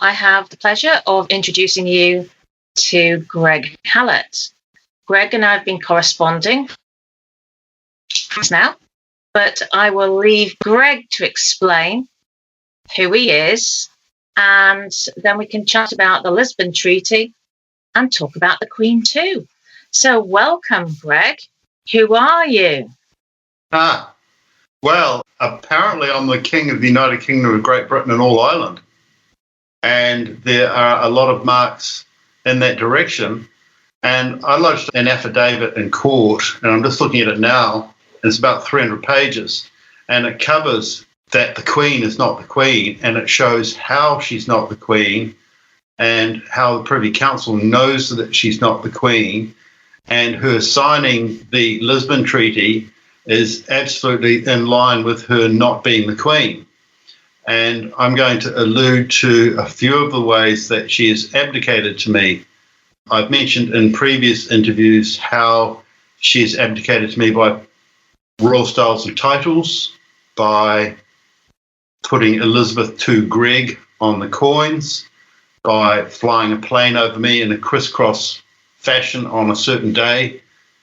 I have the pleasure of introducing you to Greg Hallett. Greg and I have been corresponding now, but I will leave Greg to explain who he is, and then we can chat about the Lisbon Treaty and talk about the Queen too. So welcome, Greg. Who are you? Well, apparently I'm the King of the United Kingdom of Great Britain and all Ireland. And there are a lot of marks in that direction. And I lodged an affidavit in court, and I'm just looking at it now. It's about 300 pages, and it covers that the Queen is not the Queen, and it shows how she's not the Queen and how the Privy Council knows that she's not the Queen, and her signing the Lisbon Treaty is absolutely in line with her not being the Queen. And I'm going to allude to a few of the ways that she has abdicated to me. I've mentioned in previous interviews how she has abdicated to me by royal styles and titles, by putting Elizabeth to Greg on the coins, by flying a plane over me in a crisscross fashion on a certain day,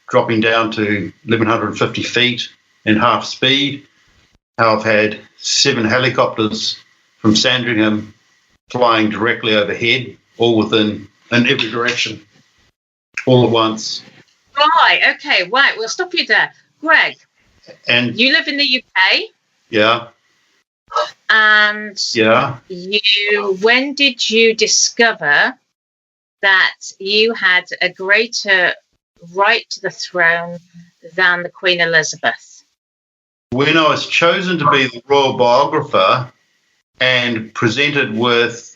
dropping down to 1,150 feet in half speed. How I've had 7 helicopters from Sandringham flying directly overhead, all in every direction, all at once. Right, okay, right, we'll stop you there. Greg, and you live in the UK? Yeah. And yeah. When did you discover that you had a greater right to the throne than the Queen Elizabeth? When I was chosen to be the royal biographer and presented with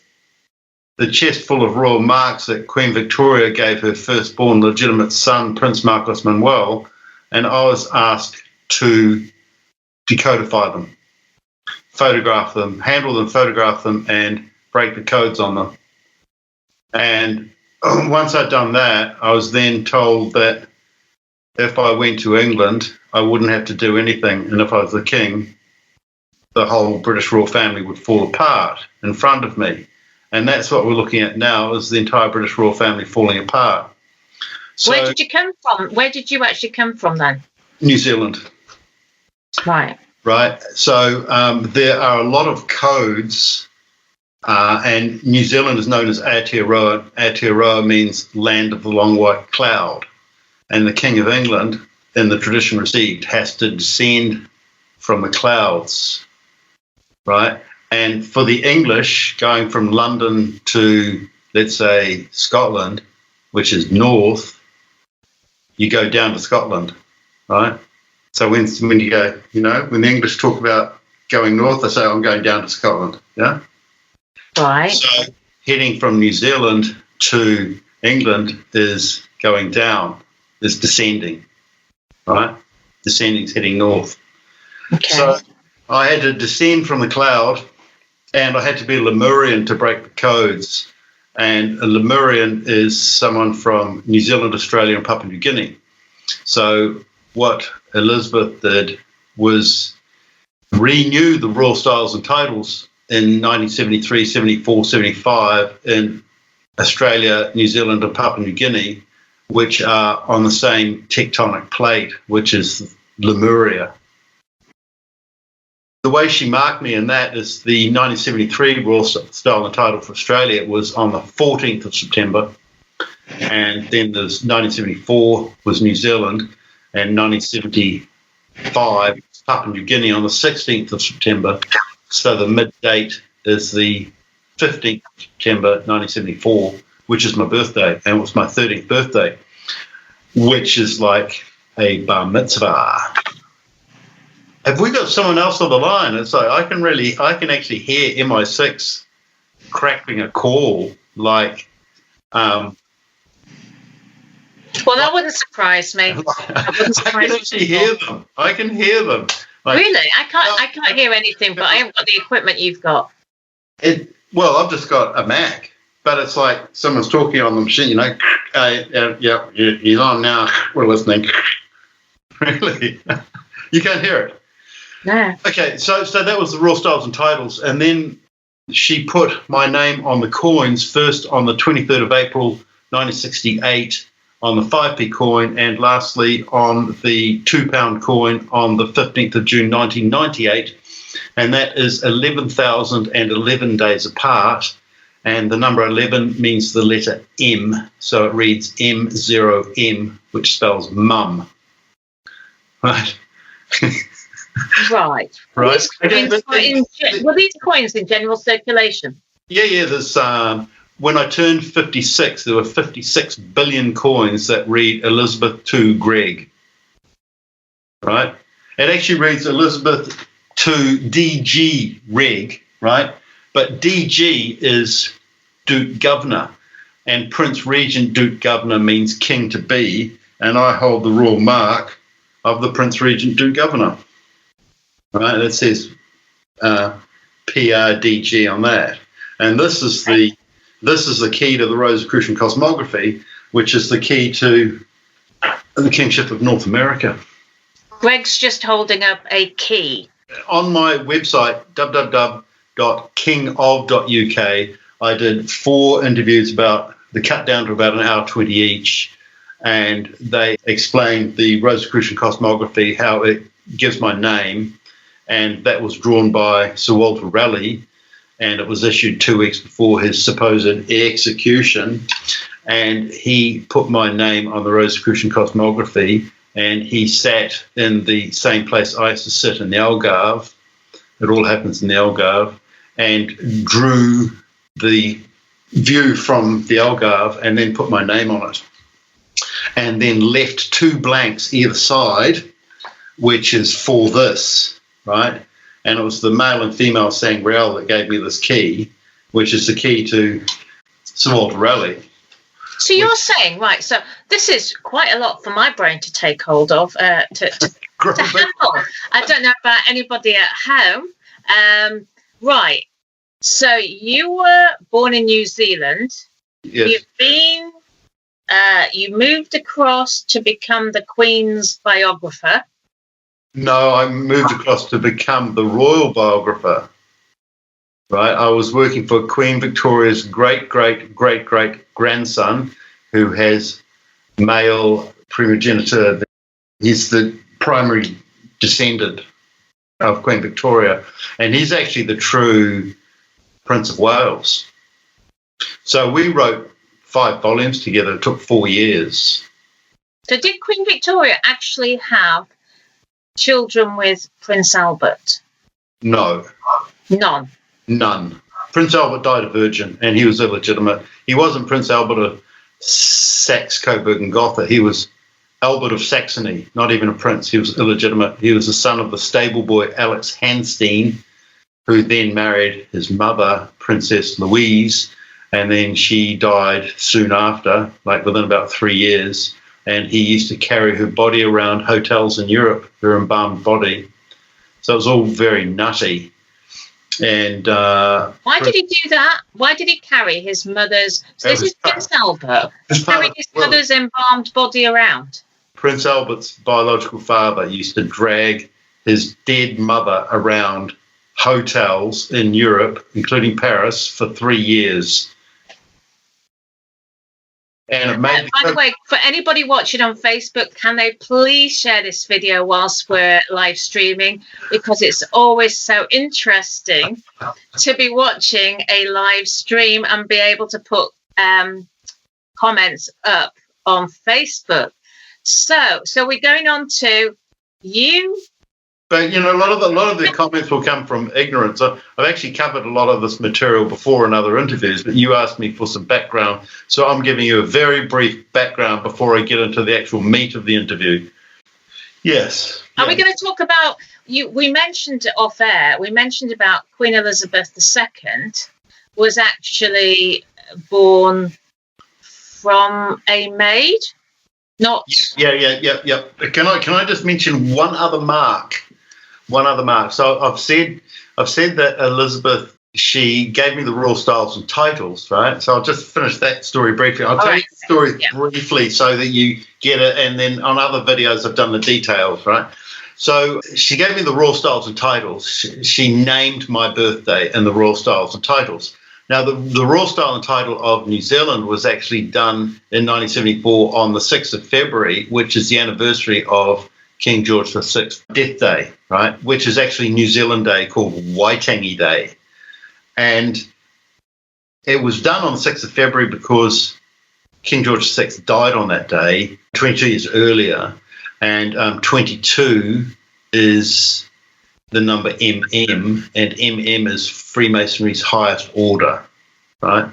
the chest full of royal marks that Queen Victoria gave her firstborn legitimate son, Prince Marcos Manuel, and I was asked to decodify them, photograph them, handle them, photograph them, and break the codes on them. And once I'd done that, I was then told that if I went to England, I wouldn't have to do anything. And if I was the king, the whole British royal family would fall apart in front of me. And that's what we're looking at now, is the entire British royal family falling apart. So, where did you come from? Where did you actually come from then? New Zealand. Right. Right. So there are a lot of codes, and New Zealand is known as Aotearoa. Aotearoa means land of the long white cloud. And the King of England, in the tradition received, has to descend from the clouds, right? And for the English, going from London to, let's say, Scotland, which is north, you go down to Scotland, right? So when you go, when the English talk about going north, they say, I'm going down to Scotland, yeah? Right. So heading from New Zealand to England is going down, is descending, right? Descending is heading north. Okay. So I had to descend from the cloud, and I had to be a Lemurian to break the codes. And a Lemurian is someone from New Zealand, Australia, and Papua New Guinea. So what Elizabeth did was renew the royal styles and titles in 1973, 74, 75 in Australia, New Zealand, and Papua New Guinea, which are on the same tectonic plate, which is Lemuria. The way she marked me in that is the 1973 Royal Style and Title for Australia was on the 14th of September, and then there's 1974 was New Zealand, and 1975 Papua New Guinea on the 16th of September. So the mid-date is the 15th of September 1974, which is my birthday, and it was my 30th birthday, which is like a bar mitzvah. Have we got someone else on the line? It's like I can actually hear MI6 cracking a call, like. Well, that wouldn't surprise me. I can actually hear them. I can hear them. Like, really? I can't hear anything, but I haven't got the equipment you've got. Well, I've just got a Mac, but it's like someone's talking on the machine, yeah, he's on now, we're listening. Really? You can't hear it? No. Okay, so that was the Royal Styles and Titles, and then She put my name on the coins, first on the 23rd of April 1968 on the 5p coin, and lastly on the £2 coin on the 15th of June 1998. And that is 11,011 days apart. And the number 11 means the letter M. So it reads M0M, which spells mum. Right. Right. Right. Were these coins in general circulation? Yeah. There's when I turned 56, there were 56 billion coins that read Elizabeth to Greg. Right. It actually reads Elizabeth to DG Reg. Right. But DG is Duke Governor, and Prince Regent Duke Governor means king to be, and I hold the royal mark of the Prince Regent Duke Governor. Right, it says PRDG on that, and this is the key to the Rosicrucian cosmography, which is the key to the kingship of North America. Greg's just holding up a key. On my website, www.kingof.uk, I did 4 interviews they cut down to about an hour 20 each, and they explained the Rosicrucian cosmography, how it gives my name, and that was drawn by Sir Walter Raleigh, and it was issued 2 weeks before his supposed execution, and he put my name on the Rosicrucian cosmography, and he sat in the same place I used to sit in the Algarve. It all happens in the Algarve, and drew the view from the Algarve and then put my name on it, and then left 2 blanks either side, which is for this, right? And it was the male and female Sangreal that gave me this key, which is the key to Sir Walter Raleigh. So you're saying, right, so this is quite a lot for my brain to take hold of, to handle. I don't know about anybody at home. Right, so you were born in New Zealand. Yes. You moved across to become the Queen's biographer. No, I moved across to become the royal biographer. Right, I was working for Queen Victoria's great-great-great-great-grandson, who has male primogeniture. He's the primary descendant of Queen Victoria, and he's actually the true Prince of Wales. So we wrote 5 volumes together. It took 4 years. So did Queen Victoria actually have children with Prince Albert? No. None. Prince Albert died a virgin, and he was illegitimate. He wasn't Prince Albert of Saxe-Coburg and Gotha. He was Albert of Saxony, not even a prince. He was illegitimate. He was the son of the stable boy Alex Hanstein, who then married his mother, Princess Louise, and then she died soon after, like within about 3 years, and he used to carry her body around hotels in Europe, her embalmed body. So it was all very nutty. And why did he do that? Why did he carry his mother's? So this is Prince Albert. Carried his mother's embalmed body around. Prince Albert's biological father used to drag his dead mother around hotels in Europe, including Paris, for 3 years. And it made by the way, for anybody watching on Facebook, can they please share this video whilst we're live streaming? Because it's always so interesting to be watching a live stream and be able to put comments up on Facebook. So we're going on to you. But, you know, a lot of the comments will come from ignorance. I've actually covered a lot of this material before in other interviews, but you asked me for some background. So I'm giving you a very brief background before I get into the actual meat of the interview. Yes. Are we going to talk about, we mentioned off air, we mentioned about Queen Elizabeth II was actually born from a maid? Not. Yeah. Can I just mention one other mark? So I've said that Elizabeth, she gave me the royal styles and titles, right? So I'll just finish that story briefly. I'll tell you the story briefly so that you get it, and then on other videos I've done the details, right? So she gave me the royal styles and titles. She named my birthday in the royal styles and titles. Now, the royal style and title of New Zealand was actually done in 1974 on the 6th of February, which is the anniversary of King George VI's death day, right? Which is actually New Zealand Day, called Waitangi Day. And it was done on the 6th of February because King George VI died on that day 22 years earlier. And 22 is the number MM, and MM is Freemasonry's highest order, right?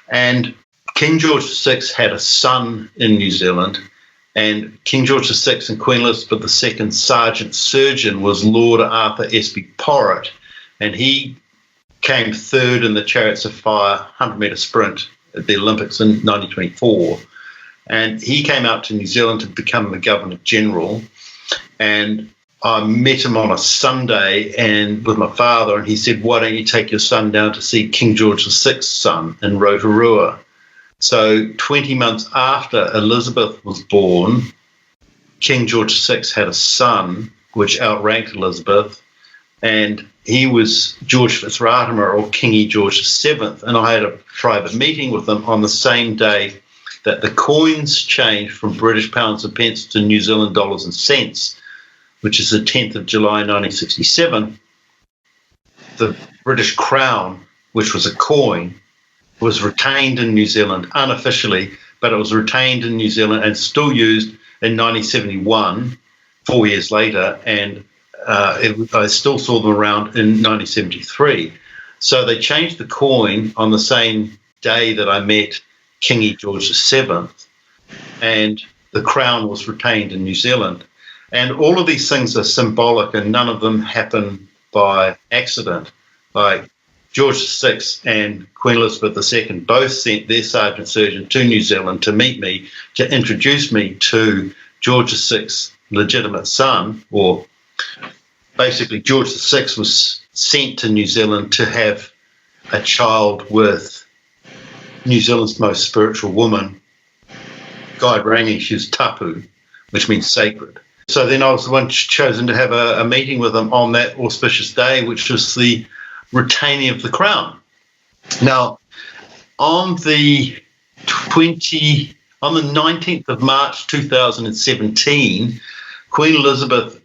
And King George VI had a son in New Zealand, and King George VI and Queen Elizabeth II Sergeant Surgeon was Lord Arthur Espy Porritt, and he came third in the Chariots of Fire 100-metre sprint at the Olympics in 1924. And he came out to New Zealand to become the Governor General, and I met him on a Sunday and with my father, and he said, "Why don't you take your son down to see King George VI's son in Rotorua?" So 20 months after Elizabeth was born, King George VI had a son, which outranked Elizabeth, and he was George Fitzratimer, or Kingy George VII, and I had a private meeting with him on the same day that the coins changed from British pounds and pence to New Zealand dollars and cents, which is the 10th of July 1967. The British crown, which was a coin, was retained in New Zealand unofficially, but it was retained in New Zealand and still used in 1971, 4 years later, and I still saw them around in 1973. So they changed the coin on the same day that I met Kingy George VII, and the crown was retained in New Zealand. And all of these things are symbolic, and none of them happen by accident. Like George VI and Queen Elizabeth II both sent their Sergeant Surgeon to New Zealand to meet me, to introduce me to George VI's legitimate son, or basically George VI was sent to New Zealand to have a child with New Zealand's most spiritual woman, Guy Rangi. She was tapu, which means sacred. So then I was the one chosen to have a meeting with him on that auspicious day, which was the retaining of the crown. Now, on the 19th of March 2017, Queen Elizabeth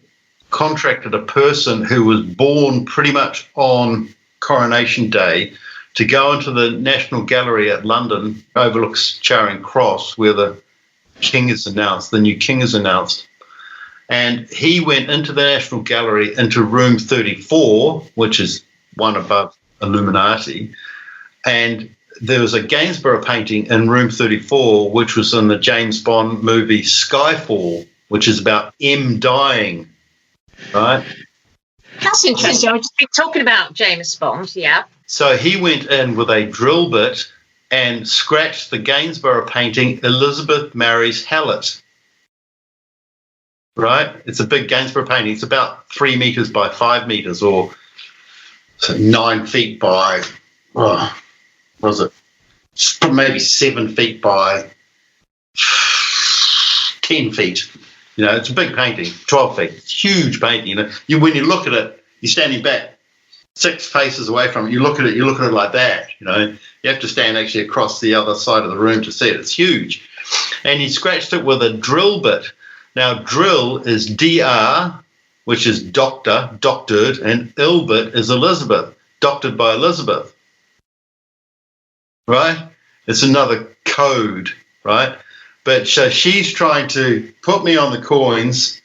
contracted a person who was born pretty much on Coronation Day to go into the National Gallery at London, overlooks Charing Cross, where the king is announced, the new king is announced. And he went into the National Gallery, into room 34, which is one above Illuminati, and there was a Gainsborough painting in room 34, which was in the James Bond movie Skyfall, which is about M dying, right? That's interesting. I've just been talking about James Bond, yeah. So he went in with a drill bit and scratched the Gainsborough painting, Elizabeth Marries Hallett. Right? It's a big Gainsborough painting. It's about 3 meters by 5 meters, or so 9 feet by, what was it? Maybe 7 feet by 10 feet. You know, it's a big painting, 12 feet. It's a huge painting. You know, when you look at it, you're standing back 6 paces away from it. You look at it like that. You know, you have to stand actually across the other side of the room to see it. It's huge. And he scratched it with a drill bit. Now, drill is DR, which is doctor, doctored, and Ilbert is Elizabeth, doctored by Elizabeth. Right? It's another code, right? But so she's trying to put me on the coins,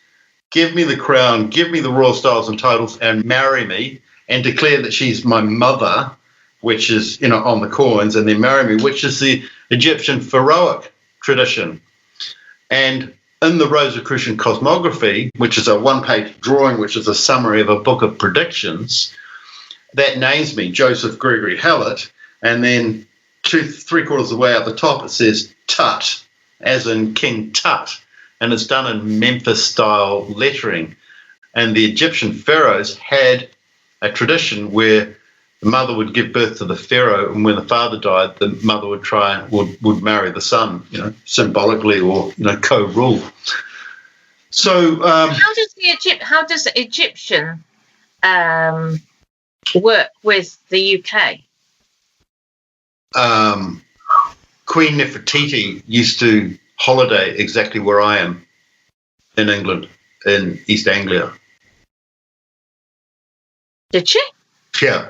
give me the crown, give me the royal styles and titles, and marry me, and declare that she's my mother, which is, you know, on the coins, and then marry me, which is the Egyptian pharaohic tradition. And in the Rosicrucian Cosmography, which is a one-page drawing, which is a summary of a book of predictions, that names me Joseph Gregory Hallett, and then 3/4 of the way up the top it says Tut, as in King Tut, and it's done in Memphis-style lettering. And the Egyptian pharaohs had a tradition where the mother would give birth to the pharaoh, and when the father died, the mother would marry the son, you know, symbolically, or, you know, co-rule. So how does the Egyptian work with the UK? Queen Nefertiti used to holiday exactly where I am in England, in East Anglia. Did she? Yeah.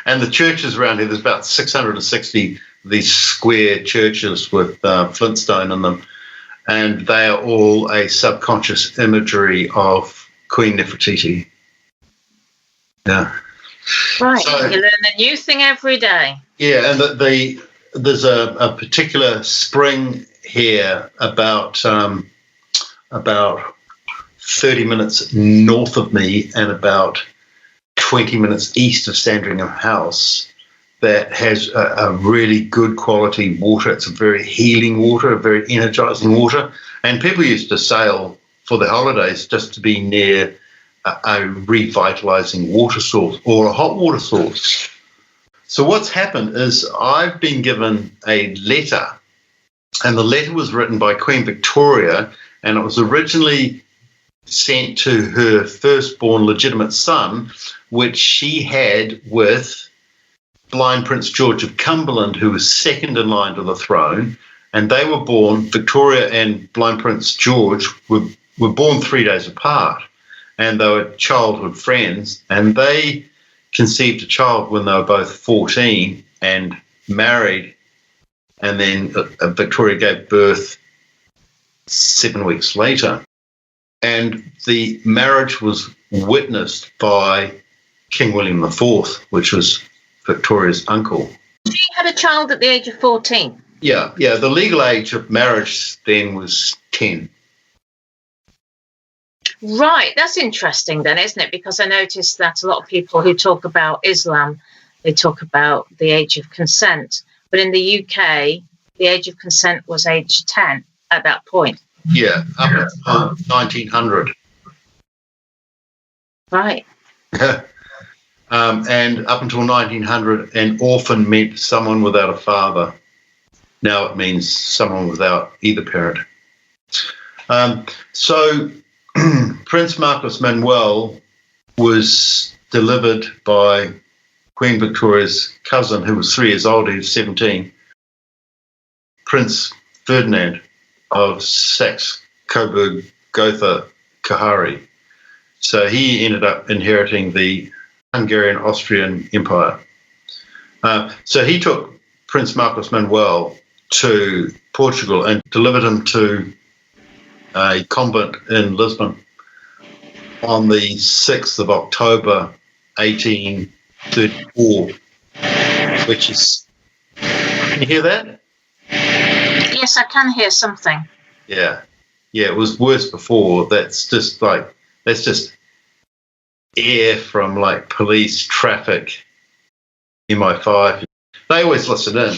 And the churches around here, there's about 660 of these square churches with flintstone in them. And they are all a subconscious imagery of Queen Nefertiti. Yeah. Right. So, you learn a new thing every day. Yeah, and there's a particular spring here about 30 minutes north of me and about 20 minutes east of Sandringham House that has a really good quality water. It's a very healing water, a very energizing water. And people used to sail for their holidays just to be near a revitalizing water source or a hot water source. So what's happened is I've been given a letter, and the letter was written by Queen Victoria, and it was originally sent to her firstborn legitimate son, which she had with blind Prince George of Cumberland, who was second in line to the throne. And they were born, Victoria and blind Prince George were born 3 days apart. And they were childhood friends. And they conceived a child when they were both 14 and married. And then Victoria gave birth 7 weeks later. And the marriage was witnessed by King William IV, which was Victoria's uncle. She had a child at the age of 14? Yeah. The legal age of marriage then was 10. Right. That's interesting then, isn't it? Because I noticed that a lot of people who talk about Islam, they talk about the age of consent. But in the UK, the age of consent was age 10 at that point. Yeah, up until 1900. Right. And up until 1900, an orphan meant someone without a father. Now it means someone without either parent. So Prince Marcus Manuel was delivered by Queen Victoria's cousin, who was 3 years old, he was 17, Prince Ferdinand of Saxe-Coburg-Gotha-Kahari. So he ended up inheriting the Hungarian-Austrian Empire. So he took Prince Marcus Manuel to Portugal and delivered him to a convent in Lisbon on the 6th of October, 1834, which is... Can you hear that? Yes, I can hear something. Yeah, it was worse before. That's just air from like police, traffic, MI5. They always listen in.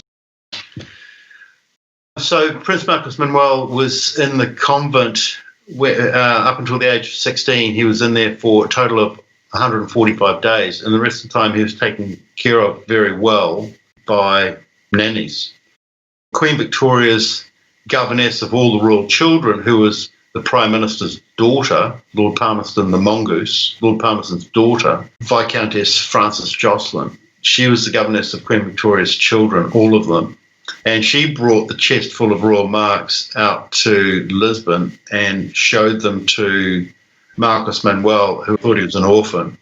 So Prince Marcus Manuel was in the convent where, up until the age of 16. He was in there for a total of 145 days, and the rest of the time he was taken care of very well by nannies. Queen Victoria's governess of all the royal children, who was the Prime Minister's daughter, Lord Palmerston the Mongoose, Lord Palmerston's daughter, Viscountess Frances Jocelyn. She was the governess of Queen Victoria's children, all of them. And she brought the chest full of royal marks out to Lisbon and showed them to Marcus Manuel, who thought he was an orphan.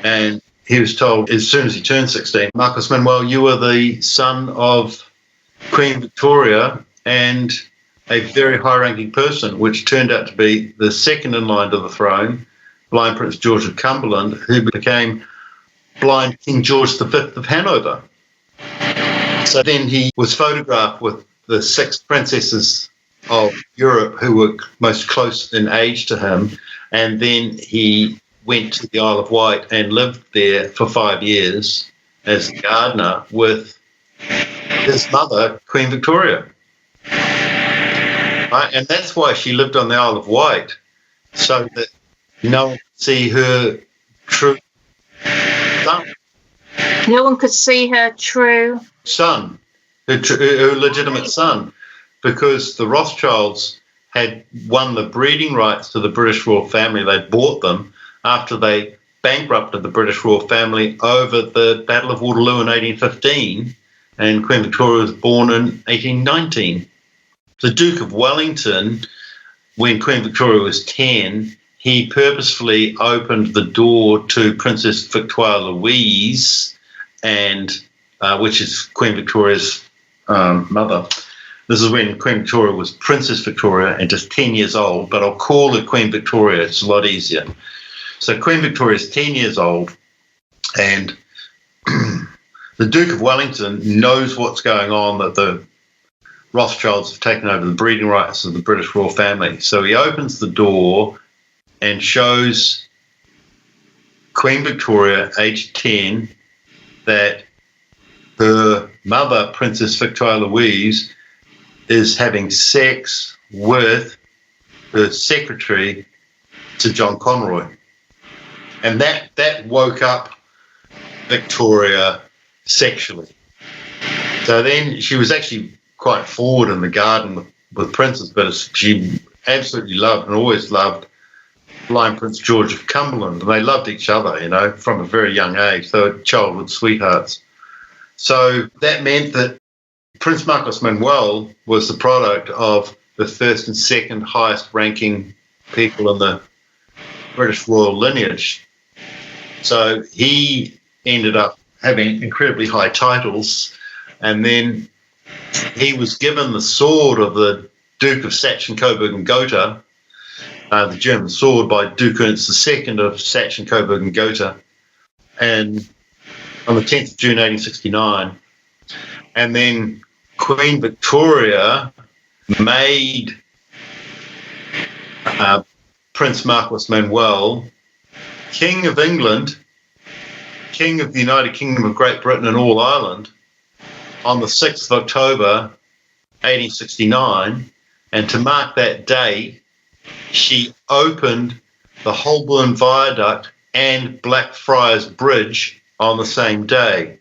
And he was told, as soon as he turned 16, Marcus Manuel, you are the son of Queen Victoria and a very high-ranking person, which turned out to be the second in line to the throne, blind Prince George of Cumberland, who became blind King George V of Hanover. So then he was photographed with the 6 princesses of Europe who were most close in age to him, and then he went to the Isle of Wight and lived there for 5 years as a gardener with his mother, Queen Victoria. Right? And that's why she lived on the Isle of Wight, so that no one could see her true son. No one could see her true son, her legitimate son, because the Rothschilds had won the breeding rights to the British royal family. They bought them after they bankrupted the British royal family over the Battle of Waterloo in 1815, and Queen Victoria was born in 1819. The Duke of Wellington, when Queen Victoria was 10, he purposefully opened the door to Princess Victoire Louise, and which is Queen Victoria's mother. This is when Queen Victoria was Princess Victoria and just 10 years old, but I'll call her Queen Victoria. It's a lot easier. So Queen Victoria is 10 years old, and the Duke of Wellington knows what's going on, that the Rothschilds have taken over the breeding rights of the British royal family. So he opens the door and shows Queen Victoria, aged 10, that her mother, Princess Victoire Louise, is having sex with her secretary, Sir John Conroy. And that woke up Victoria sexually. So then she was actually quite forward in the garden with princes, but she absolutely loved and always loved blind Prince George of Cumberland. And they loved each other, you know, from a very young age. They were childhood sweethearts. So that meant that Prince Marcos Manuel was the product of the first and second highest ranking people in the British royal lineage. So he ended up having incredibly high titles, and then he was given the sword of the Duke of Saxe-Coburg and Gotha, the German sword, by Duke Ernst II of Saxe-Coburg and Gotha, and on the 10th of June 1869. And then Queen Victoria made Prince Marcos Manuel King of England, King of the United Kingdom of Great Britain and all Ireland on the 6th of October 1869. And to mark that day, she opened the Holborn Viaduct and Blackfriars Bridge on the same day.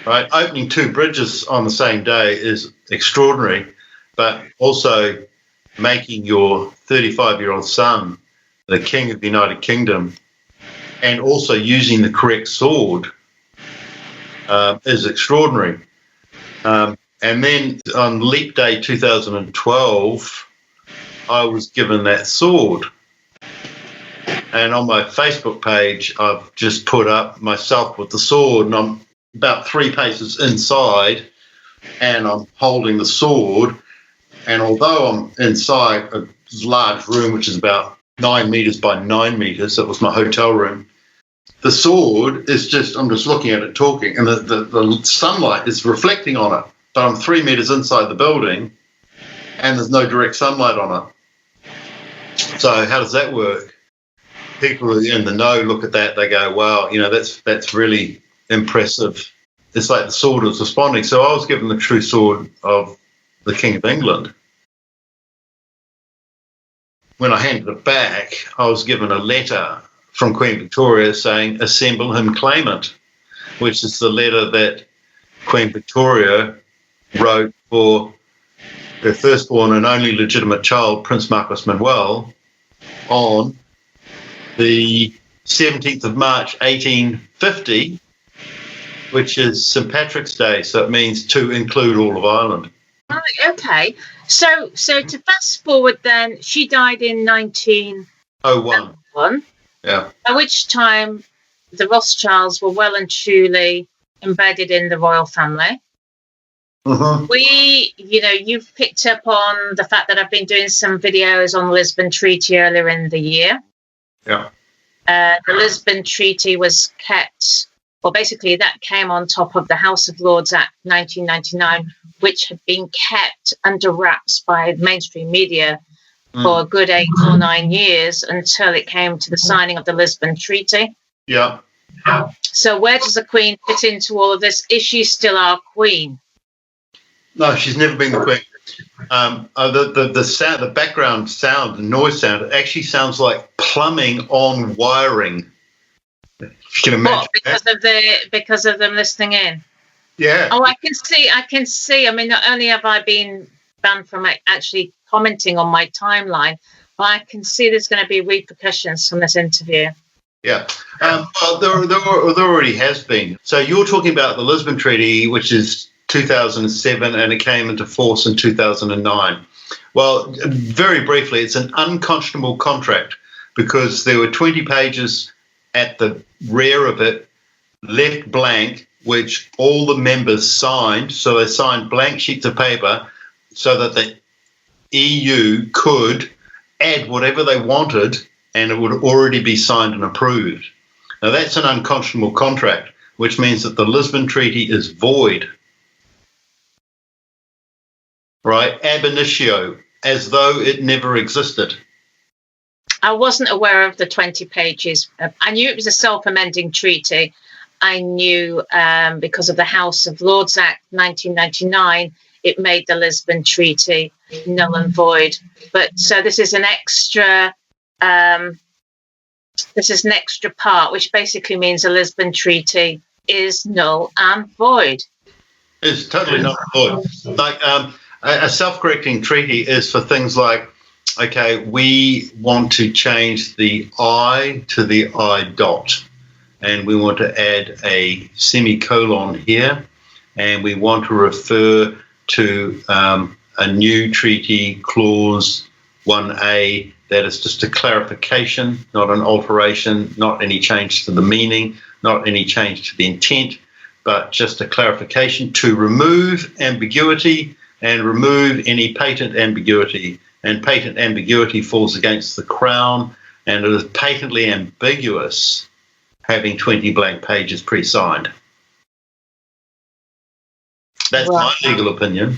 Right? Opening two bridges on the same day is extraordinary, but also making your 35-year-old son the King of the United Kingdom and also using the correct sword is extraordinary. And then on Leap Day 2012, I was given that sword. And on my Facebook page, I've just put up myself with the sword, and I'm about 3 paces inside, and I'm holding the sword. And although I'm inside a large room, which is about 9 meters by 9 meters, that was my hotel room, the sword is just, I'm just looking at it talking, and the sunlight is reflecting on it. But I'm 3 meters inside the building, and there's no direct sunlight on it. So how does that work? People in the know look at that, they go, wow, you know, that's really impressive. It's like the sword was responding. So I was given the true sword of the King of England. When I handed it back, I was given a letter from Queen Victoria saying, "Assemble him claimant," which is the letter that Queen Victoria wrote for her firstborn and only legitimate child, Prince Marcos Manuel, on the 17th of March 1850, which is St. Patrick's Day. So it means to include all of Ireland. Right, okay. So to fast forward then, she died in 1901. Yeah. At which time the Rothschilds were well and truly embedded in the royal family. Mm-hmm. You've picked up on the fact that I've been doing some videos on the Lisbon Treaty earlier in the year. Yeah. The Lisbon Treaty was kept, well, basically that came on top of the House of Lords Act 1999, which had been kept under wraps by mainstream media for a good 8 or 9 years until it came to the signing of the Lisbon Treaty. Yeah. So where does the Queen fit into all of this? Is she still our Queen? No, she's never been the Queen. The sound, the background sound, the noise sound, it actually sounds like plumbing on wiring. You can imagine. What, because of them listening in? Yeah. Oh, I can see. I mean, not only have I been banned from actually commenting on my timeline. But I can see there's going to be repercussions from this interview. Yeah, well, there already has been. So you're talking about the Lisbon Treaty, which is 2007, and it came into force in 2009. Well, very briefly, it's an unconscionable contract because there were 20 pages at the rear of it left blank, which all the members signed. So they signed blank sheets of paper so that the EU could add whatever they wanted, and it would already be signed and approved. Now, that's an unconscionable contract, which means that the Lisbon Treaty is void, right? Ab initio, as though it never existed. I wasn't aware of the 20 pages. I knew it was a self-amending treaty. I knew because of the House of Lords Act 1999, it made the Lisbon Treaty null and void. But so this is an extra part, which basically means the Lisbon Treaty is null and void. It's totally null and void. Like a self-correcting treaty is for things like, okay, we want to change the I to the I dot, and we want to add a semicolon here, and we want to refer to a new treaty clause 1A that is just a clarification, not an alteration, not any change to the meaning, not any change to the intent, but just a clarification to remove ambiguity and remove any patent ambiguity. And patent ambiguity falls against the Crown, and it is patently ambiguous having 20 blank pages pre-signed. That's my legal opinion.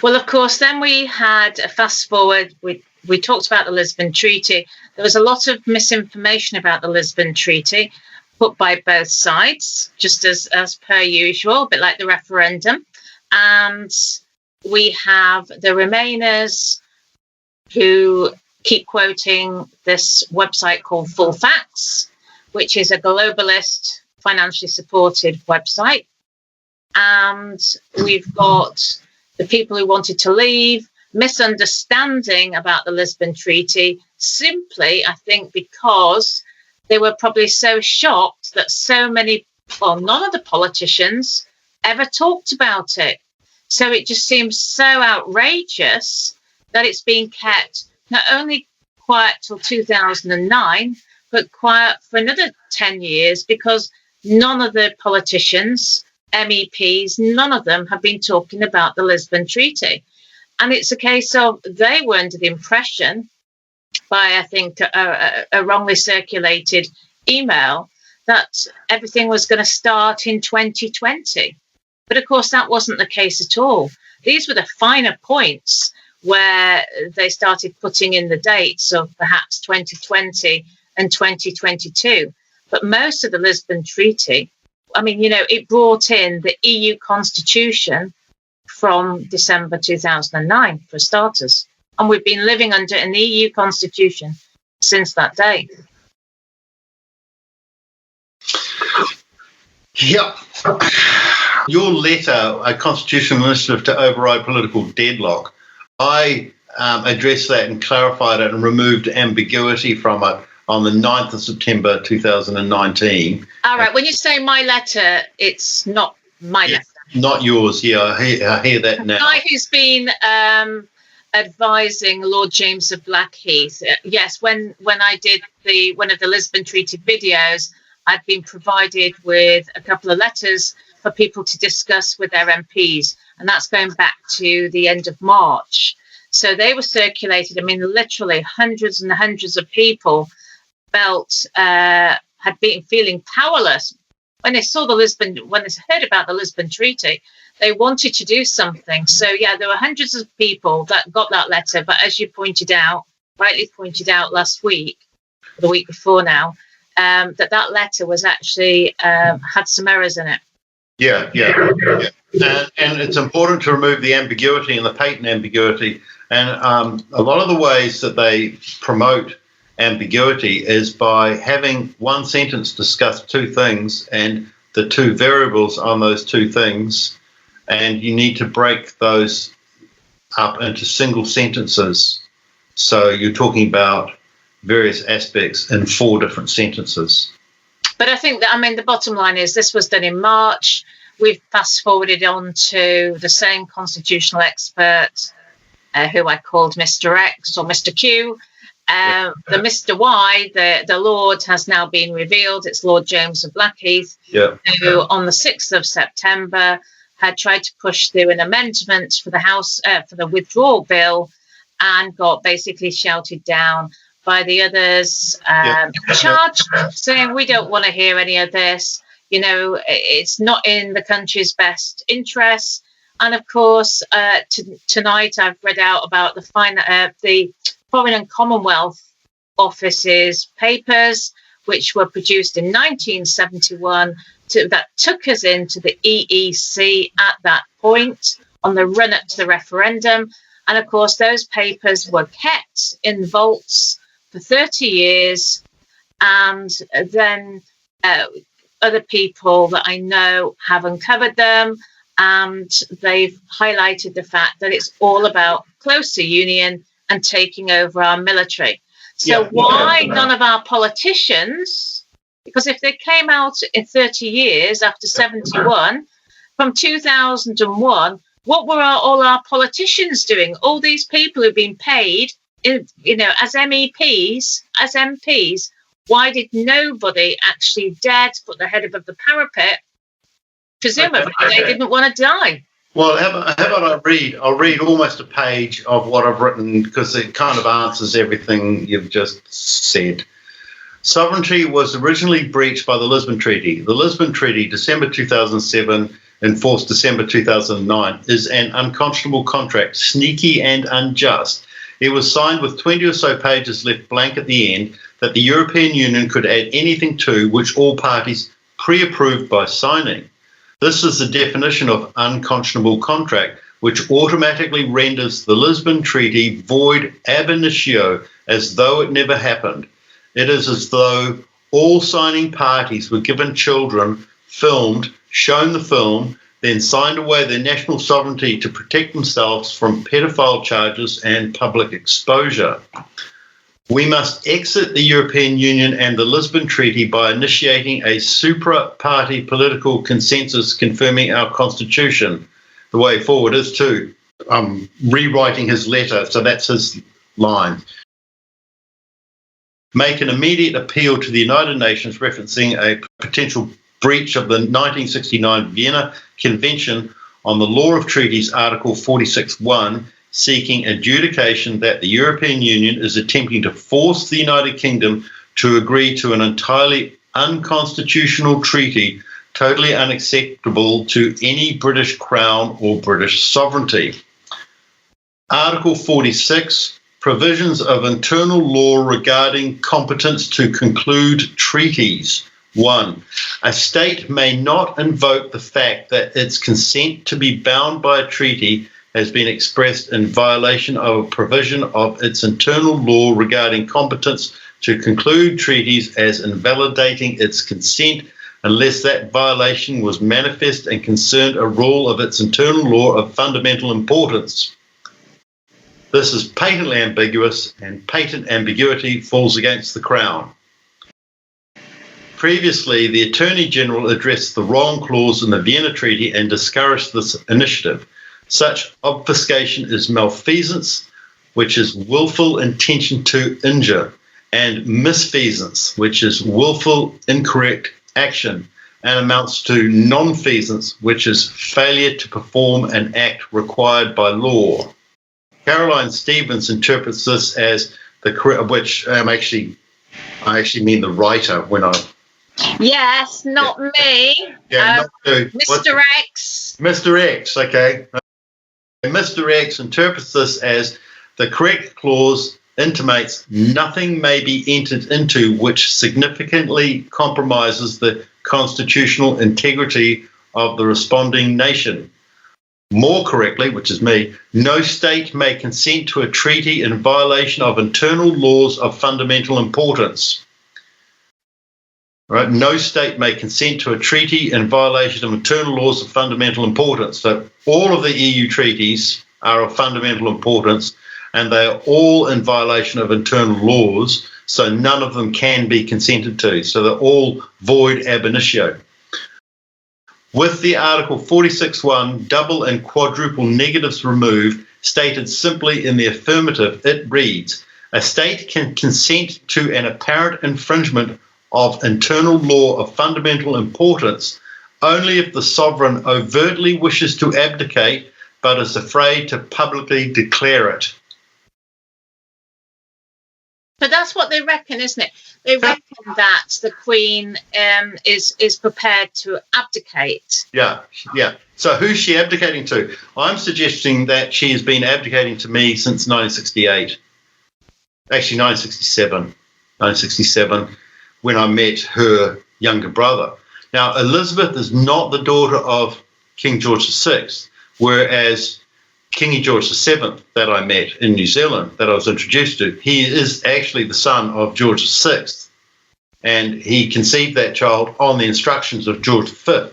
Well, of course, then we had a fast forward. We talked about the Lisbon Treaty. There was a lot of misinformation about the Lisbon Treaty put by both sides, just as per usual, a bit like the referendum. And we have the Remainers who keep quoting this website called Full Facts, which is a globalist, financially supported website. And we've got the people who wanted to leave, misunderstanding about the Lisbon Treaty, simply, I think, because they were probably so shocked that so many, well, none of the politicians ever talked about it. So it just seems so outrageous that it's been kept not only quiet till 2009, but quiet for another 10 years because none of the politicians, MEPs, none of them have been talking about the Lisbon Treaty. And it's a case of they were under the impression by, I think, a wrongly circulated email that everything was going to start in 2020. But of course, that wasn't the case at all. These were the finer points where they started putting in the dates of perhaps 2020 and 2022. But most of the Lisbon Treaty, I mean, it brought in the EU constitution from December 2009, for starters. And we've been living under an EU constitution since that day. Yep. Your letter, a constitutional initiative to override political deadlock, I addressed that and clarified it and removed ambiguity from it on the 9th of September 2019. All right. When you say my letter, it's not my letter. Not yours. Yeah, I hear that now. The guy who's been advising Lord James of Blackheath. Yes, when I did one of the Lisbon Treaty videos, I'd been provided with a couple of letters for people to discuss with their MPs, and that's going back to the end of March. So they were circulated. I mean, literally hundreds and hundreds of people had been feeling powerless when they saw when they heard about the Lisbon Treaty. They wanted to do something. So yeah, there were hundreds of people that got that letter. But as you rightly pointed out last week, the week before now, that letter was actually had some errors in it. Yeah. And it's important to remove the ambiguity and the patent ambiguity. And a lot of the ways that they promote ambiguity is by having one sentence discuss two things and the two variables on those two things, and you need to break those up into single sentences. So you're talking about various aspects in 4 different sentences. But I think that, the bottom line is this was done in March. We've fast forwarded on to the same constitutional expert who I called Mr. X or Mr. Q. The Mr. Y, the Lord, has now been revealed. It's Lord James of Blackheath, who on the 6th of September had tried to push through an amendment for the House, for the withdrawal bill, and got basically shouted down by the others in charge, saying, we don't want to hear any of this. It's not in the country's best interests. And of course, tonight I've read out about the Foreign and Commonwealth Office's papers, which were produced in 1971, that took us into the EEC at that point on the run-up to the referendum. And of course, those papers were kept in vaults for 30 years. And then other people that I know have uncovered them, and they've highlighted the fact that it's all about closer union and taking over our military. So why none of our politicians, because if they came out in 30 years after 71, from 2001, what were all our politicians doing? All these people who've been paid, as MPs, why did nobody actually dare to put their head above the parapet? Presumably they didn't want to die. Well, how about I'll read almost a page of what I've written, because it kind of answers everything you've just said. Sovereignty was originally breached by the Lisbon Treaty. The Lisbon Treaty, December 2007, enforced December 2009, is an unconscionable contract, sneaky and unjust. It was signed with 20 or so pages left blank at the end that the European Union could add anything to, which all parties pre-approved by signing. This is the definition of unconscionable contract, which automatically renders the Lisbon Treaty void ab initio, as though it never happened. It is as though all signing parties were given children, filmed, shown the film, then signed away their national sovereignty to protect themselves from pedophile charges and public exposure. We must exit the European Union and the Lisbon Treaty by initiating a supra-party political consensus confirming our constitution. The way forward is to rewriting his letter, so that's his line. Make an immediate appeal to the United Nations referencing a potential breach of the 1969 Vienna Convention on the Law of Treaties, Article 46.1, seeking adjudication that the European Union is attempting to force the United Kingdom to agree to an entirely unconstitutional treaty, totally unacceptable to any British Crown or British sovereignty. Article 46, provisions of internal law regarding competence to conclude treaties. 1. A state may not invoke the fact that its consent to be bound by a treaty has been expressed in violation of a provision of its internal law regarding competence to conclude treaties as invalidating its consent unless that violation was manifest and concerned a rule of its internal law of fundamental importance. This is patently ambiguous, and patent ambiguity falls against the Crown. Previously, the Attorney General addressed the wrong clause in the Vienna Treaty and discouraged this initiative. Such obfuscation is malfeasance, which is willful intention to injure, and misfeasance, which is willful incorrect action, and amounts to nonfeasance, which is failure to perform an act required by law. Caroline Stevens interprets this as which I actually mean the writer when I. Yes, not me. Yeah, Mr. X. Mr. X, okay. Mr. X interprets this as the correct clause intimates nothing may be entered into which significantly compromises the constitutional integrity of the responding nation. More correctly, which is me, no state may consent to a treaty in violation of internal laws of fundamental importance. Right? No state may consent to a treaty in violation of internal laws of fundamental importance. So all of the EU treaties are of fundamental importance, and they are all in violation of internal laws, so none of them can be consented to. So they're all void ab initio. With the Article 46.1 double and quadruple negatives removed, stated simply in the affirmative, it reads, a state can consent to an apparent infringement of internal law of fundamental importance only if the sovereign overtly wishes to abdicate but is afraid to publicly declare it. But that's what they reckon, isn't it? They reckon that the Queen is prepared to abdicate. Yeah. So who's she abdicating to? I'm suggesting that she has been abdicating to me since 1968. Actually, 1967, when I met her younger brother. Now, Elizabeth is not the daughter of King George VI, whereas King George VII that I met in New Zealand, that I was introduced to, he is actually the son of George VI, and he conceived that child on the instructions of George V,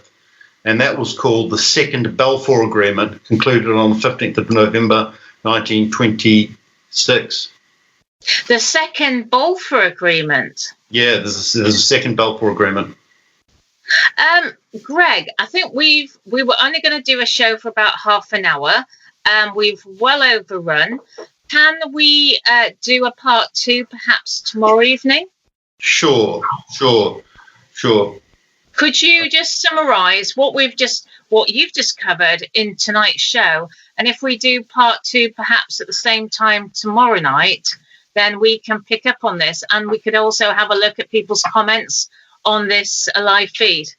and that was called the Second Balfour Agreement, concluded on the 15th of November 1926. The Second Balfour Agreement? Yeah, there's a Second Balfour Agreement. Greg, I think we were only going to do a show for about half an hour. We've well overrun. Can we do a part 2 perhaps tomorrow evening? Sure. Could you just summarise what you've just covered in tonight's show? And if we do part 2 perhaps at the same time tomorrow night, then we can pick up on this, and we could also have a look at people's comments on this live feed.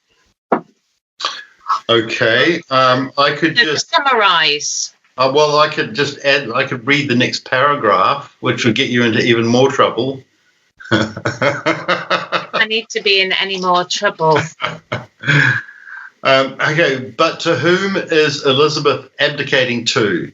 Okay. I could just summarise. Well, I could just add, I could read the next paragraph, which would get you into even more trouble. I need to be in any more trouble. Okay, but to whom is Elizabeth abdicating to?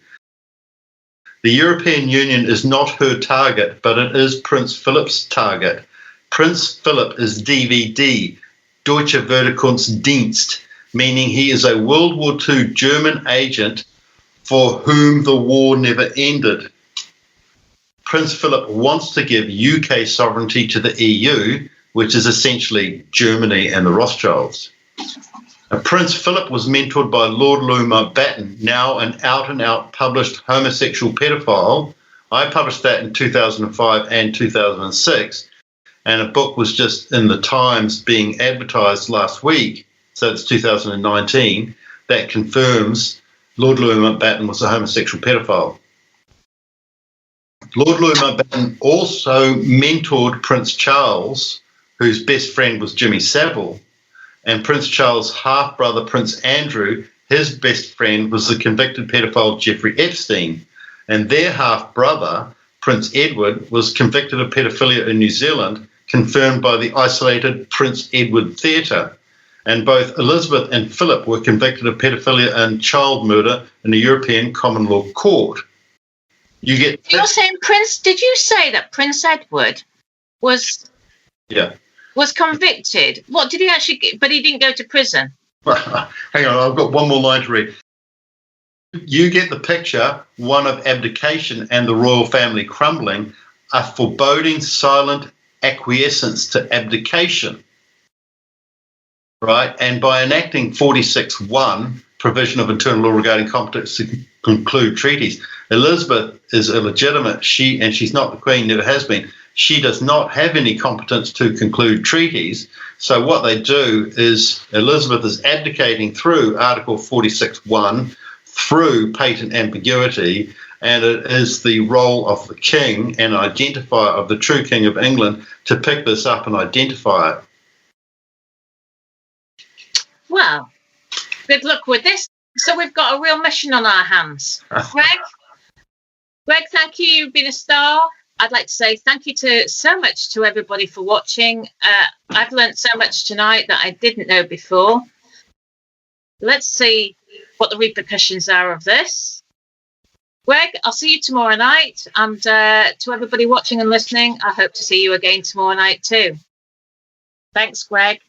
The European Union is not her target, but it is Prince Philip's target. Prince Philip is DVD, Deutsche Verteidigungsdienst, meaning he is a World War II German agent for whom the war never ended. Prince Philip wants to give UK sovereignty to the EU, which is essentially Germany and the Rothschilds. Prince Philip was mentored by Lord Louis Mountbatten, now an out-and-out published homosexual pedophile. I published that in 2005 and 2006, and a book was just in the Times being advertised last week, so it's 2019, that confirms Lord Louis Mountbatten was a homosexual pedophile. Lord Louis Mountbatten also mentored Prince Charles, whose best friend was Jimmy Savile, and Prince Charles' half-brother, Prince Andrew, his best friend was the convicted pedophile Jeffrey Epstein, and their half-brother, Prince Edward, was convicted of pedophilia in New Zealand, confirmed by the isolated Prince Edward Theatre. And both Elizabeth and Philip were convicted of pedophilia and child murder in the European Common Law Court. You're saying did you say that Prince Edward was convicted? What did he actually get? But he didn't go to prison. Hang on, I've got one more line to read. You get the picture, one of abdication and the royal family crumbling, a foreboding silent acquiescence to abdication. Right, and by enacting 46.1, provision of internal law regarding competence to conclude treaties, Elizabeth is illegitimate. She's not the Queen, never has been. She does not have any competence to conclude treaties. So what they do is Elizabeth is abdicating through Article 46.1, through patent ambiguity, and it is the role of the King and identifier of the true King of England to pick this up and identify it. Well, good luck with this. So we've got a real mission on our hands. Greg, thank you. You've been a star. I'd like to say thank you so much to everybody for watching. I've learned so much tonight that I didn't know before. Let's see what the repercussions are of this. Greg, I'll see you tomorrow night. And to everybody watching and listening, I hope to see you again tomorrow night too. Thanks, Greg.